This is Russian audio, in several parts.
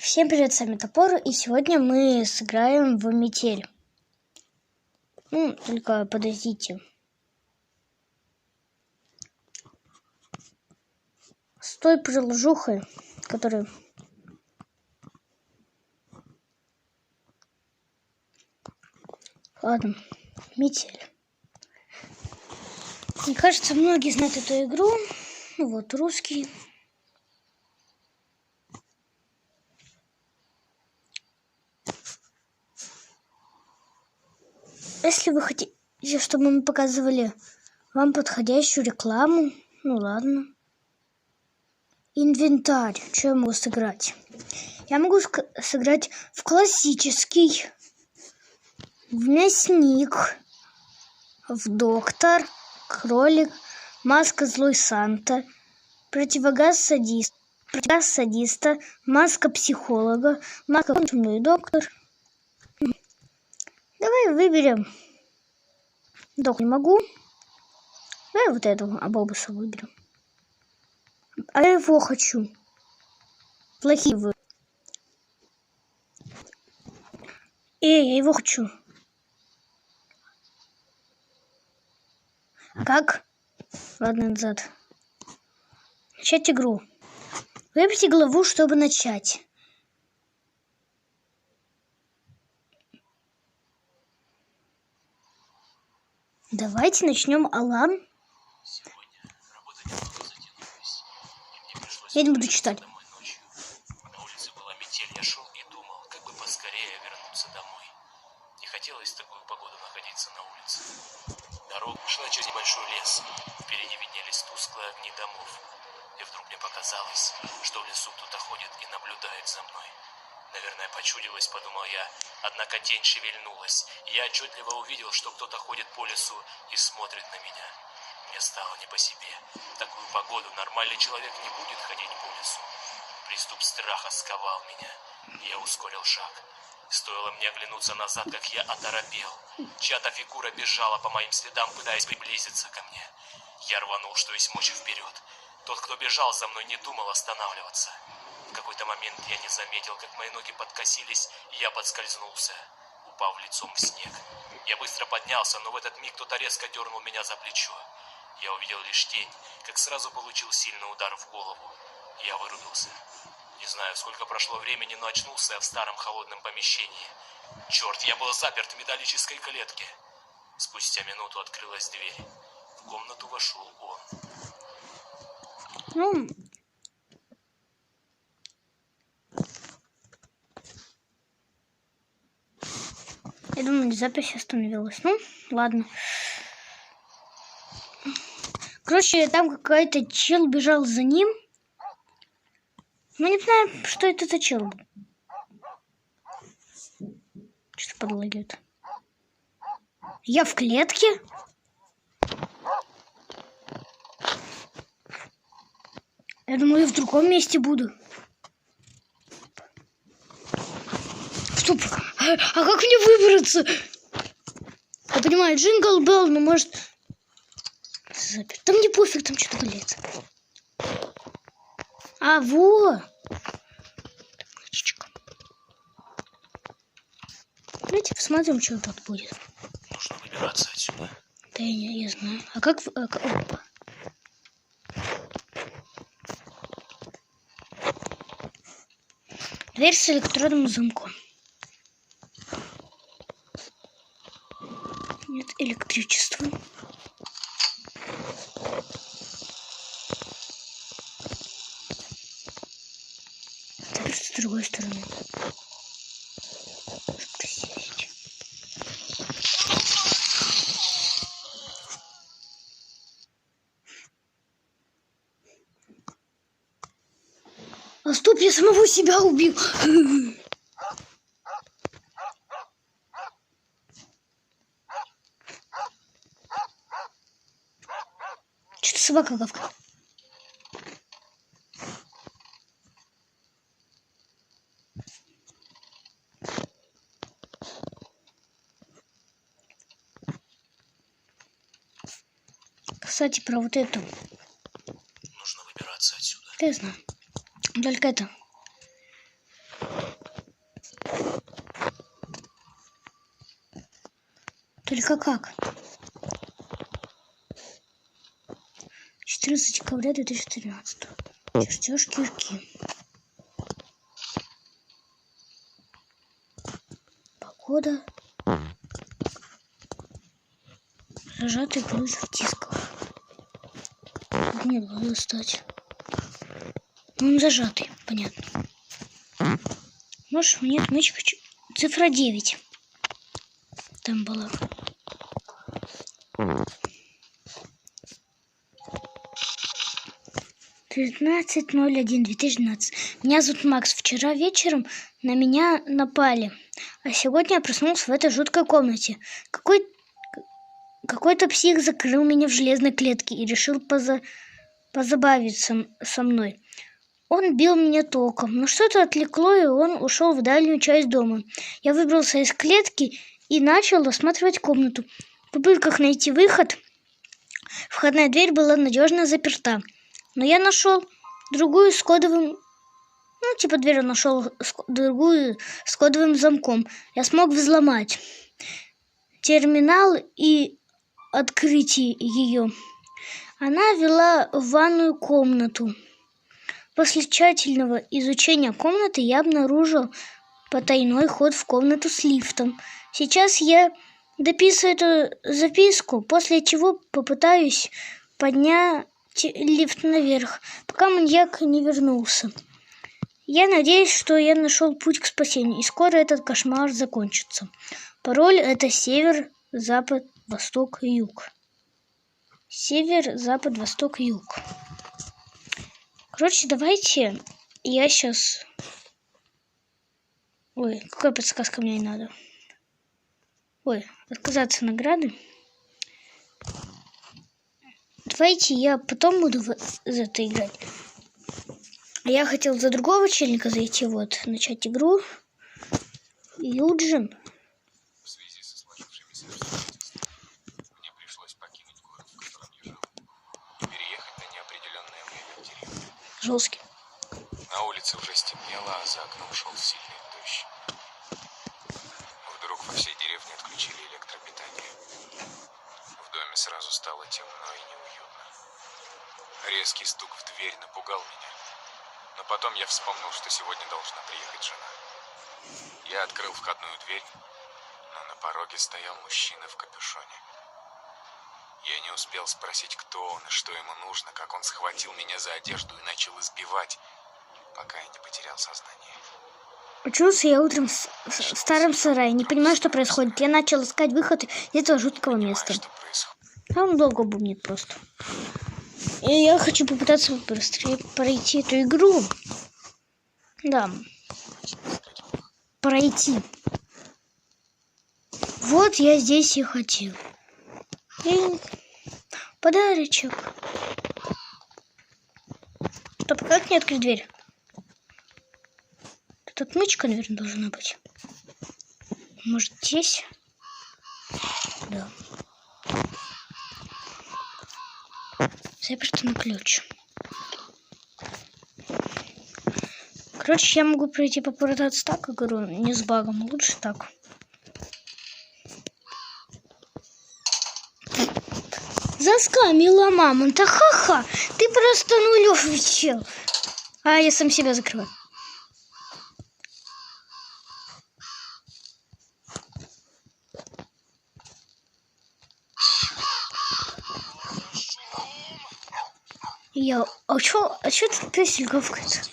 Всем привет, с вами Топор, и сегодня мы сыграем в метель. Только подождите. С той приложухой, которая... Ладно, метель. Мне кажется, многие знают эту игру. Вот, русский. Если вы хотите, чтобы мы показывали вам подходящую рекламу, ну ладно. Инвентарь. Что я могу сыграть? Я могу сыграть в классический, в мясник, в доктор, кролик, маска злой Санта, противогаз садиста, маска психолога, маска умный доктор. Давай выберем. Доктор не могу. Давай вот этого Абобуса выберем. А я его хочу. Плохие вы. Я его хочу. А как? Ладно, назад. Начать игру. Выберите главу, чтобы начать. Давайте начнем, Алан. Я не буду читать. На улице была метель, я шел и думал, как бы поскорее вернуться домой. Не хотелось в такую погоду находиться на улице. Дорога шла через небольшой лес. Впереди виднелись тусклые огни домов. И вдруг мне показалось, что в лесу кто-то ходит и наблюдает за мной. Наверное, почудилось, подумал я. Однако тень шевельнулась, и я отчетливо увидел, что кто-то ходит по лесу и смотрит на меня. Мне стало не по себе. В такую погоду нормальный человек не будет ходить по лесу. Приступ страха сковал меня, и я ускорил шаг. Стоило мне оглянуться назад, как я оторопел. Чья-то фигура бежала по моим следам, пытаясь приблизиться ко мне. Я рванул, что есть мочи, вперед. Тот, кто бежал за мной, не думал останавливаться. В какой-то момент я не заметил, как мои ноги подкосились, и я подскользнулся, упав лицом в снег. Я быстро поднялся, но в этот миг кто-то резко дернул меня за плечо. Я увидел лишь тень, как сразу получил сильный удар в голову. Я вырубился. Не знаю, сколько прошло времени, но очнулся я в старом холодном помещении. Черт, я был заперт в металлической клетке. Спустя минуту открылась дверь. В комнату вошел он. Я думаю, запись остановилась. Ладно. Короче, там какой-то чел бежал за ним. Мы не знаем, что это за чел был. Что-то подлагивает. Я в клетке? Я думаю, я в другом месте буду. Стоп. А как мне выбраться? Я понимаю, Джингл Белл, но может... Там не пофиг, там что-то валяется. А, во! Давайте посмотрим, что тут будет. Нужно выбираться отсюда. Да, я знаю. А как... Опа. Дверь с электронным замком. Нет электричества. Теперь с другой стороны. Присесть. А стоп, я самого себя убил. Что-то собака гавкает. Кстати, про вот эту. Нужно выбираться отсюда. Я знаю. Только это. Только как? 14 декабря 2013. Чертеж кирки. Погода. Зажатый ключ в тисках. Нет, буду достать. Он зажатый, понятно. Можешь мне отмечь цифра 9. Там была. (19.01.2012). Меня зовут Макс. Вчера вечером на меня напали, а сегодня я проснулся в этой жуткой комнате. Какой-то псих закрыл меня в железной клетке и решил позабавиться со мной. Он бил меня током, но что-то отвлекло, и он ушел в дальнюю часть дома. Я выбрался из клетки и начал осматривать комнату. В попытках найти выход, входная дверь была надежно заперта. Но я нашел другую с кодовым... дверь нашел другую с кодовым замком. Я смог взломать терминал и открыть ее. Она вела в ванную комнату. После тщательного изучения комнаты я обнаружил потайной ход в комнату с лифтом. Сейчас я дописываю эту записку, после чего попытаюсь поднять лифт наверх, пока маньяк не вернулся. Я надеюсь, что я нашел путь к спасению, и скоро этот кошмар закончится. Пароль — это север, запад, восток, юг. Север, запад, восток, юг. Короче, давайте я сейчас... Ой, какая подсказка мне не надо? Ой, отказаться награды. Давайте я потом буду за это играть. Я хотел за другого челика зайти, начать игру. Юджин. В связи со сложившимися обстоятельствами мне пришлось покинуть город, в котором я жил, и переехать на неопределенное время в деревню. Жесткий. На улице уже стемнело, а за окном шел сильный дождь. Вдруг во всей деревне отключили электропитание. В доме сразу стало темно и неуютно. Резкий стук в дверь напугал меня. Но потом я вспомнил, что сегодня должна приехать жена. Я открыл входную дверь, но на пороге стоял мужчина в капюшоне. Я не успел спросить, кто он и что ему нужно, как он схватил меня за одежду и начал избивать, пока я не потерял сознание. Очнулся я утром в старом сарае. Не понимаю, что происходит. Я начал искать выход из этого жуткого места. Что происходит? А он долго бубнит просто. И я хочу попытаться быстрее пройти эту игру. Да. Пройти. Вот я здесь и хотел. И подарочек. Стоп, как не открыть дверь? Тут отмычка, наверное, должна быть. Может, здесь? Да. Заперто на ключ. Короче, я могу пройти попытаться так, я говорю, не с багом, лучше так. Заскамила мамонта, ха-ха! Ты просто нулевый чел. А я сам себя закрываю. А чё тут пёсель гавкает?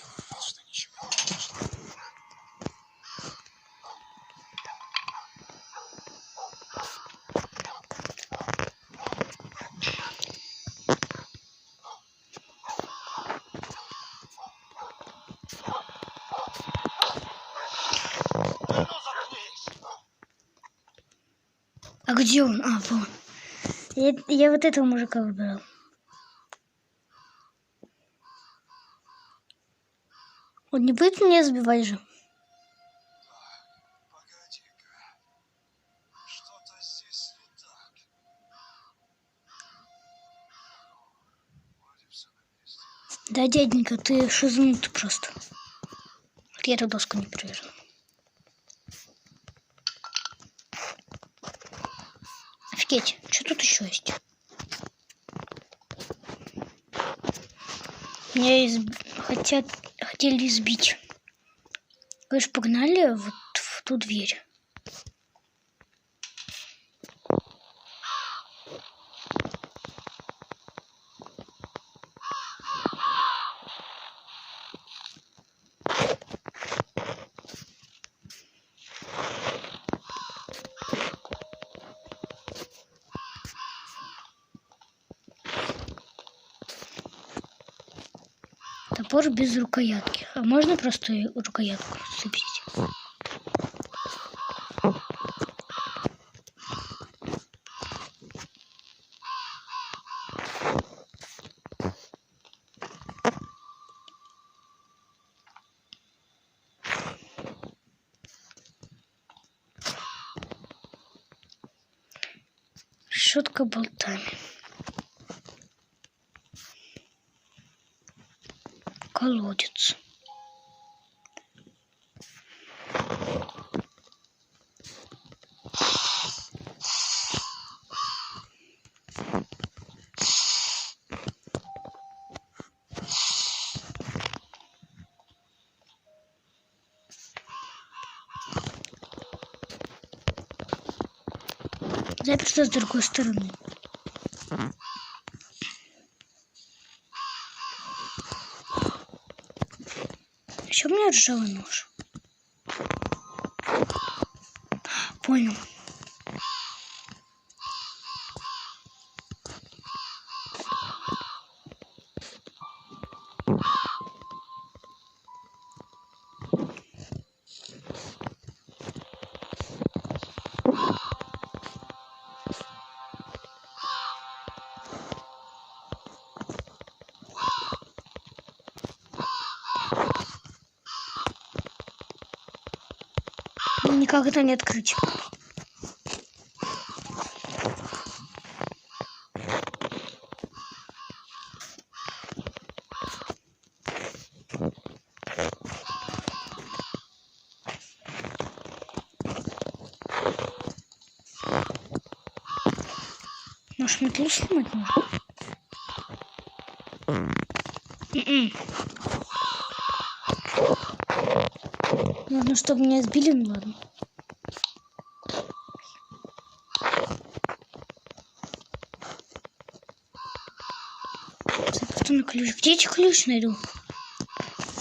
А где он? А, вон. Я вот этого мужика выбрал. Он не будет меня сбивать же? Погоди-ка. Что-то здесь не так. Вроде все на месте. Да, дяденька, ты шизнутый просто. Я эту доску не проверил. Кеть, что тут еще есть? Меня хотели избить. Вы же погнали вот в ту дверь. Топор без рукоятки. А можно просто рукоятку сцепить? Решетка болтами. Колодец. Заперто с другой стороны. Еще у меня ржавый нож. Понял. Никак это не открыть. Может, метлу сломать можно? Нужно, чтобы меня сбили, ну ладно. Заперто на ключ. Где эти ключ найду?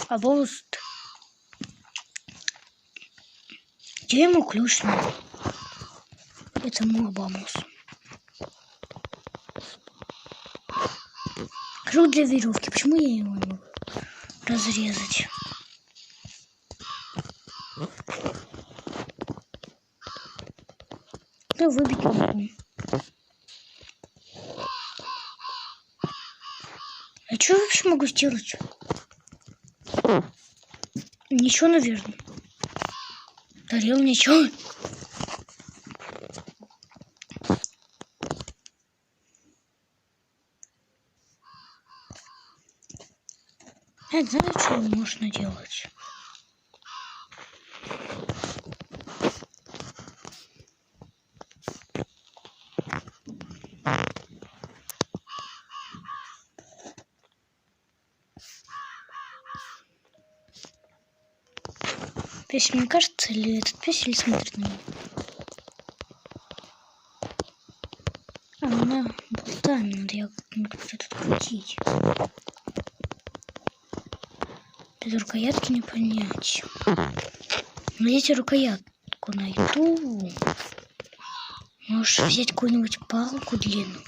Обост. Где ему ключ найду? Это мой обамус. Круг для веревки. Почему я его не могу разрезать? Да выбить не могу. А что я вообще могу сделать? Ничего, наверное. Дарил ничего. Я знаю, что можно делать. Песня, мне кажется, или этот песня смотрит на меня? А, она болтами надо, я как-нибудь тут крутить. Без рукоятки не понять. Найдите рукоятку найду. Можешь взять какую-нибудь палку длинную.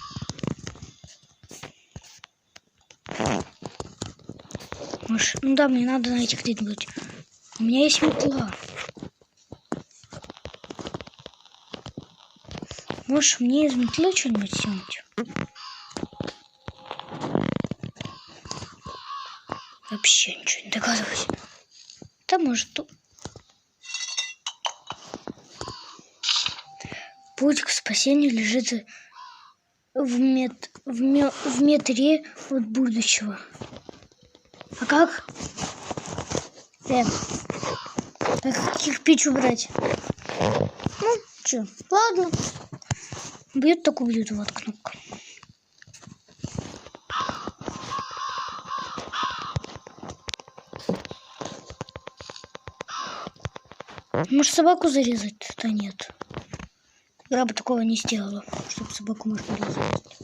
Может, ну да, мне надо найти где-нибудь. У меня есть метла. Можешь мне из метлы что-нибудь снять? Вообще ничего не догадываюсь. Да, может, тут... Путь к спасению лежит в метре от будущего. А как? Как кирпич убрать? Ну, что, ладно. Бьет, так убьют. Вот кнопка. Может, собаку зарезать? Да нет. Игра бы такого не сделала, чтобы собаку можно было зарезать.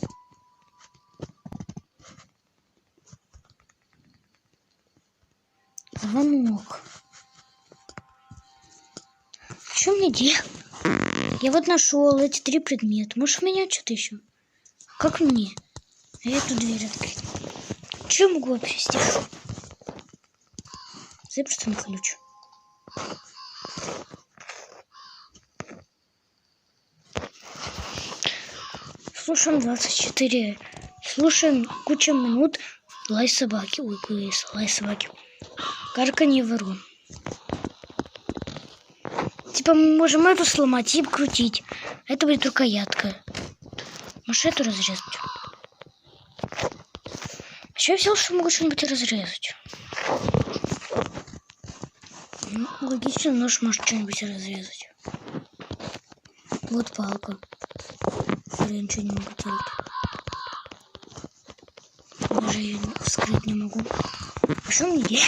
Звонок. Что мне делать? Я вот нашел эти 3 предмета. Может, меня что-то еще? Как мне? Эту дверь открыть. Что я могу вообще сделать? Заперся на ключ. Слушаем 24. Слушаем кучу минут лай собаки. Ой, лай собаки. Карканье ворон. Типа мы можем эту сломать и крутить. Это будет рукоятка. Может, эту разрезать? А что я взял, что могу что-нибудь разрезать? Ну, логично, нож может что-нибудь разрезать. Вот палка. Я ничего не могу делать. Даже ее вскрыть не могу. А что мне делать?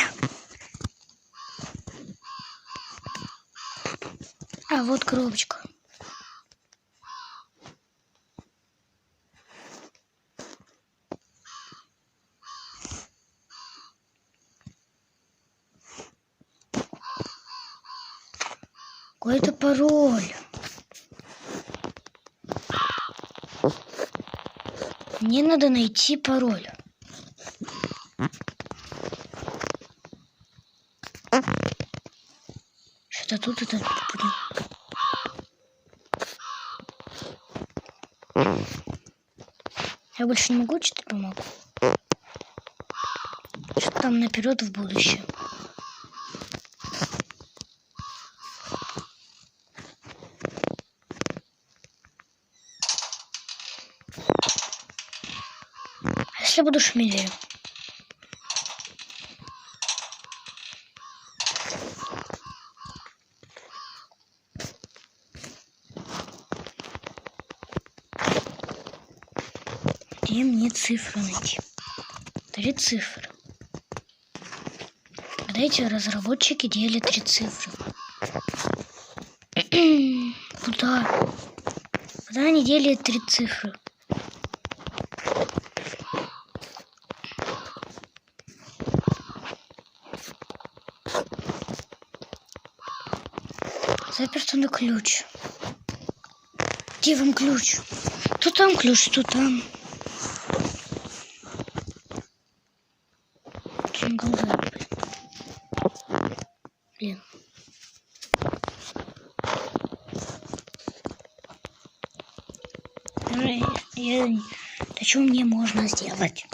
А, вот коробочка. Какой-то пароль. Мне надо найти пароль. Что-то тут это будет. Я больше не могу читать бумагу. Что-то там наперед в будущее. А если я буду шмелее? Где мне цифры найти? 3 цифры. Когда эти разработчики делят 3 цифры? Куда? Куда они делят 3 цифры? Заперто на ключ. Где вам ключ? То там ключ, то там. Блин. Да что мне можно сделать?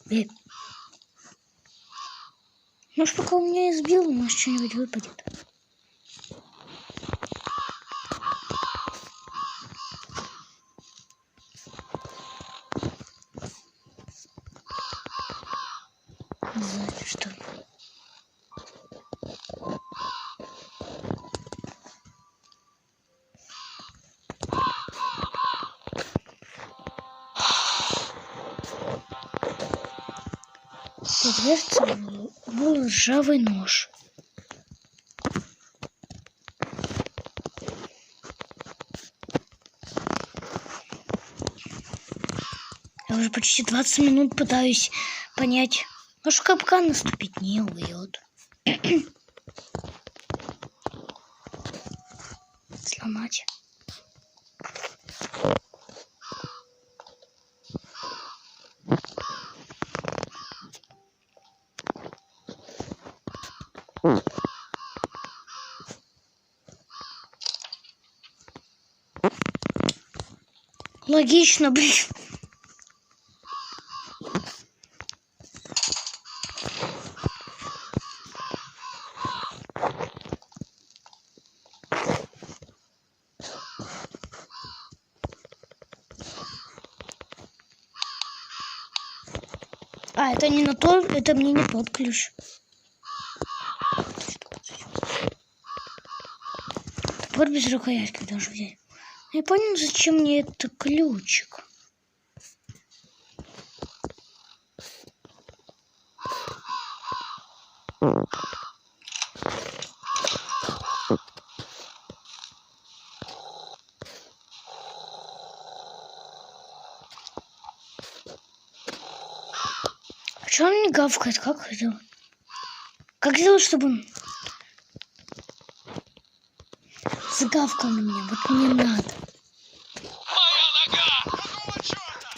Блин. Может, пока у меня избил, может, что-нибудь выпадет. За что? В дверце был ржавый нож. Я уже почти 20 минут пытаюсь понять. Может, капкан наступить не убьет. Сломать. Логично, блин. А, это не на то, это мне не тот ключ. Топор без рукоятки должен взять. Я понял, зачем мне это ключик. А что он не гавкает? Как сделать? Как сделать, чтобы он загавкал на меня? Вот мне надо. Моя нога! Какого черта?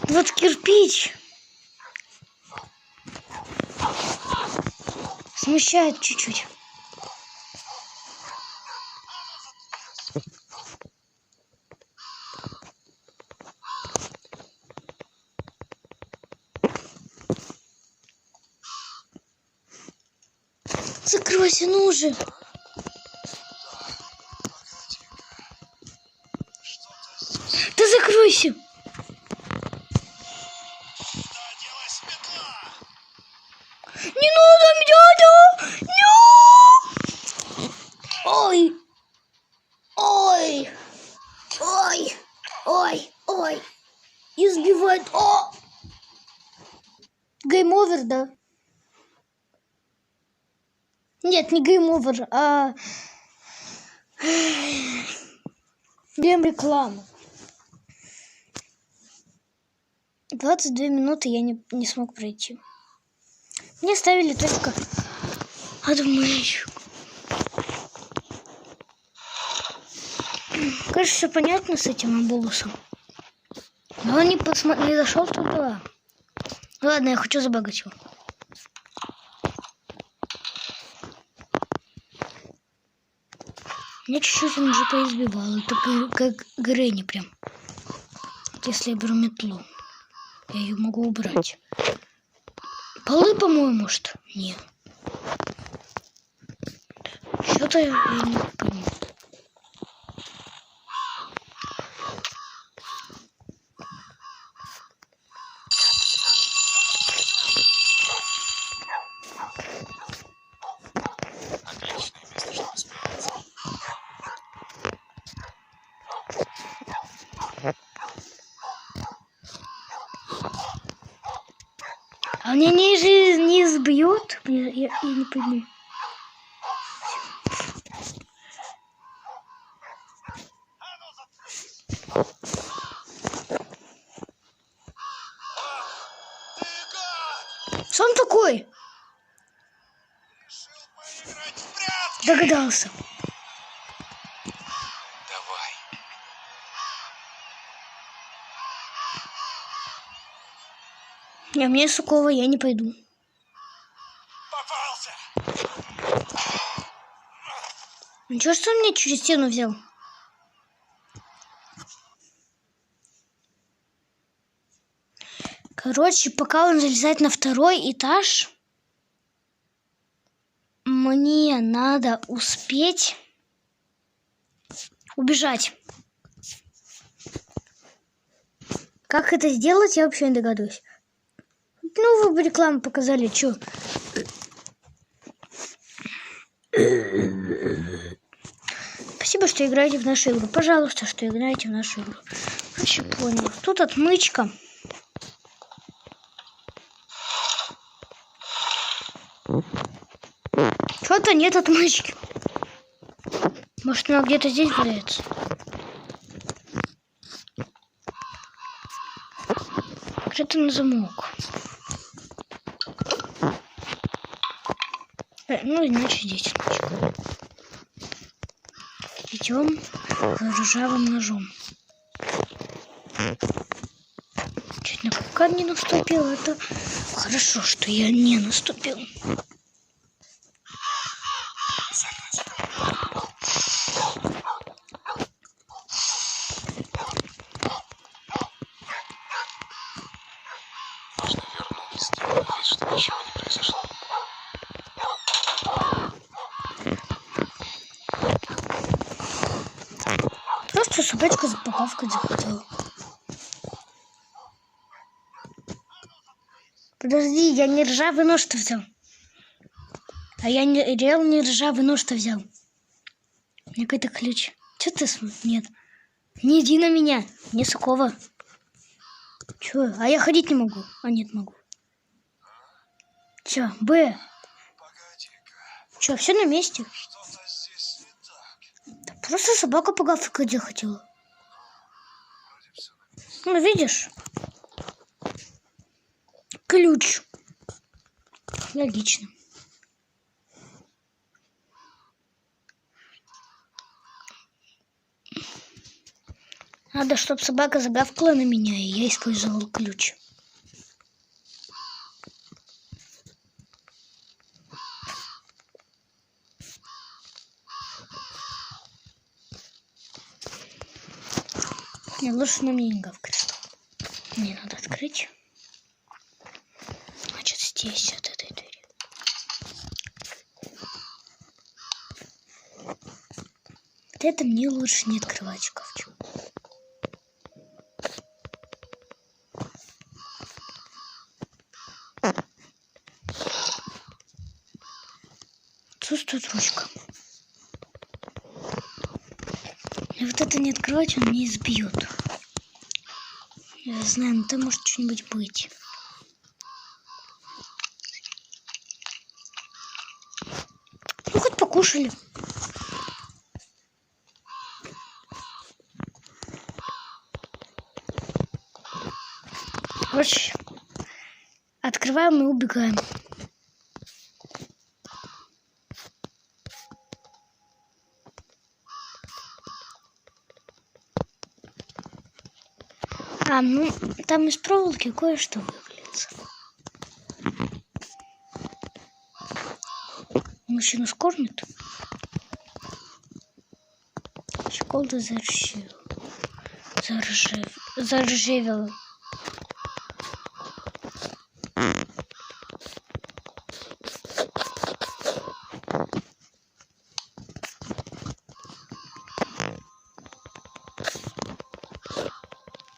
Вот кирпич. Смущает чуть-чуть. Закройся, ну уже. Погоди-ка. Что-то здесь. Да закройся. Куда делась метла? Не надо, дядя! Нет! Ой! Ой! Ой! Ой! Ой! Избивает! О! Гейм-овер, да? Нет, не гейм-овер, а... Гейм-реклама. 22 минуты я не смог пройти. Мне ставили только отмычку. Конечно, все понятно с этим амбулусом. Но он не зашел туда. Ладно, я хочу забагать его. Меня чуть-чуть он уже поизбивал. Это как Грэнни прям. Если я беру метлу, я ее могу убрать. Полы, по-моему, может? Нет. Что-то я не пойму. Отличное место, чтобы спрятаться. А меня не сбьет? Я не пойму. Ты гад! Что он такой? Решил поиграть в прятки! Догадался. Давай. Не, мне Сукова, я не пойду. Попался! Ничего, что он меня через стену взял? Короче, пока он залезает на второй этаж, мне надо успеть убежать. Как это сделать, я вообще не догадываюсь. Ну, вы бы рекламу показали, чё? Спасибо, что играете в нашу игру. Пожалуйста, что играете в нашу игру. Короче, понял. Тут отмычка. Что-то нет отмычки. Может, она где-то здесь валяется? Где-то на замок. Ну, иначе здесь отмычка. Идем за ржавым ножом. Чуть на капкан не наступил. Это хорошо, что я не наступил. Нужно вернуть, сделать вид, что ничего не произошло. Просто Что, собачка за покавкой захотела? Подожди, я не ржавый нож-то взял. А я не ржавый нож-то взял. У меня какой-то ключ. Че ты смотришь? Нет. Не иди на меня. Не сукова. Че? А я ходить не могу. А нет, могу. Че? Б. Погоди-ка. Че, все на месте? Что-то здесь не так. Да просто собака погавкать захотела. Вроде все на месте. Ну, видишь? Ключ. Логично. Надо, чтобы собака загавкала на меня, и я использовал ключ. Не, лучше на меня не гавкать. Мне надо открыть. Значит, здесь, от этой двери. Вот это мне лучше не открывать шкафчик. Тут ручка. И вот это не открывать, он меня избьет. Я знаю, но там может что-нибудь быть. Ну, хоть покушали. Короче, открываем и убегаем. А, ну, там из проволоки кое-что вывалится. Мужчину скормит. Щеколда заржавела.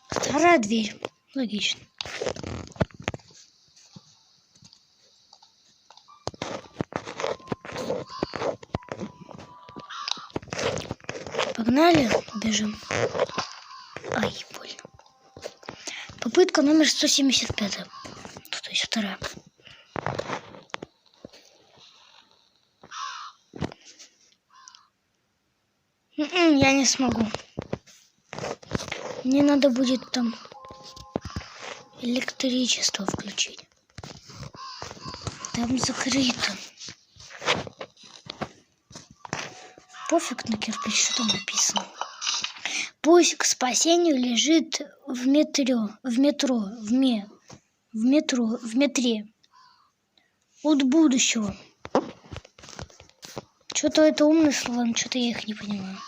Вторая дверь. Логично. Погнали, бежим. Ай, больно. Попытка номер 175. То есть вторая. Я не смогу. Мне надо будет там электричество включить. Там закрыто. Пофиг на кирпич, что там написано. Путь к спасению лежит в метре. От будущего. Что-то это умные слова, но что-то я их не понимаю.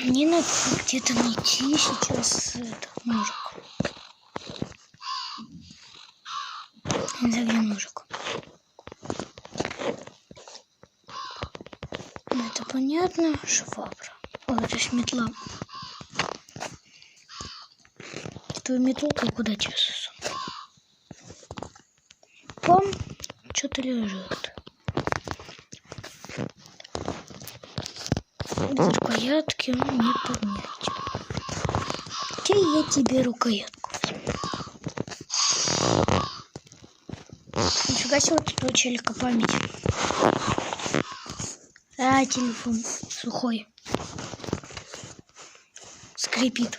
Мне надо где-то найти сейчас этот ножик. Не знаю, где ножик. Это понятно. Швабра. О, это ж метла. Твою метлку куда тебе сосу? Пом, что-то лежит. Рукоятки не поднять. Где я тебе рукоятку возьму? Нифига себе, вот тут у челика память. А, телефон сухой. Скрипит,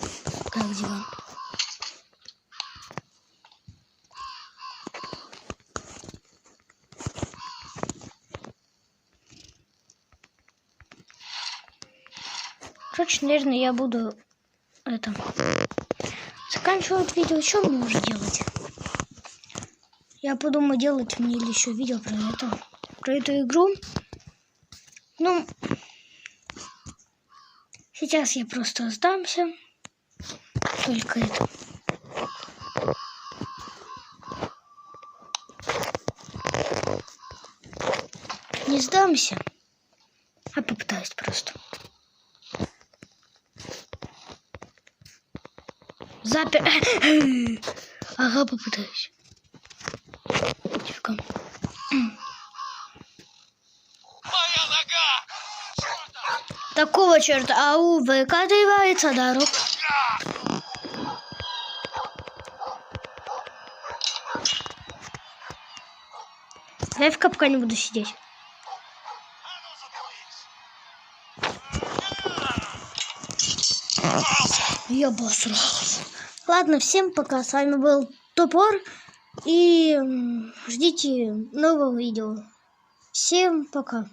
как диван. Короче, наверное, я буду заканчивать видео. Что мне уже делать? Я подумаю, делать мне или еще видео про эту игру. Ну, сейчас я просто сдамся. Только это. не сдамся. А попытаюсь просто. Ага, попытаюсь. Тихо. Моя нога! Такого черта, ау, выкатывается дорог. Я в капкане буду сидеть. Я обосрался. Ладно, всем пока. С вами был Топор. И ждите нового видео. Всем пока.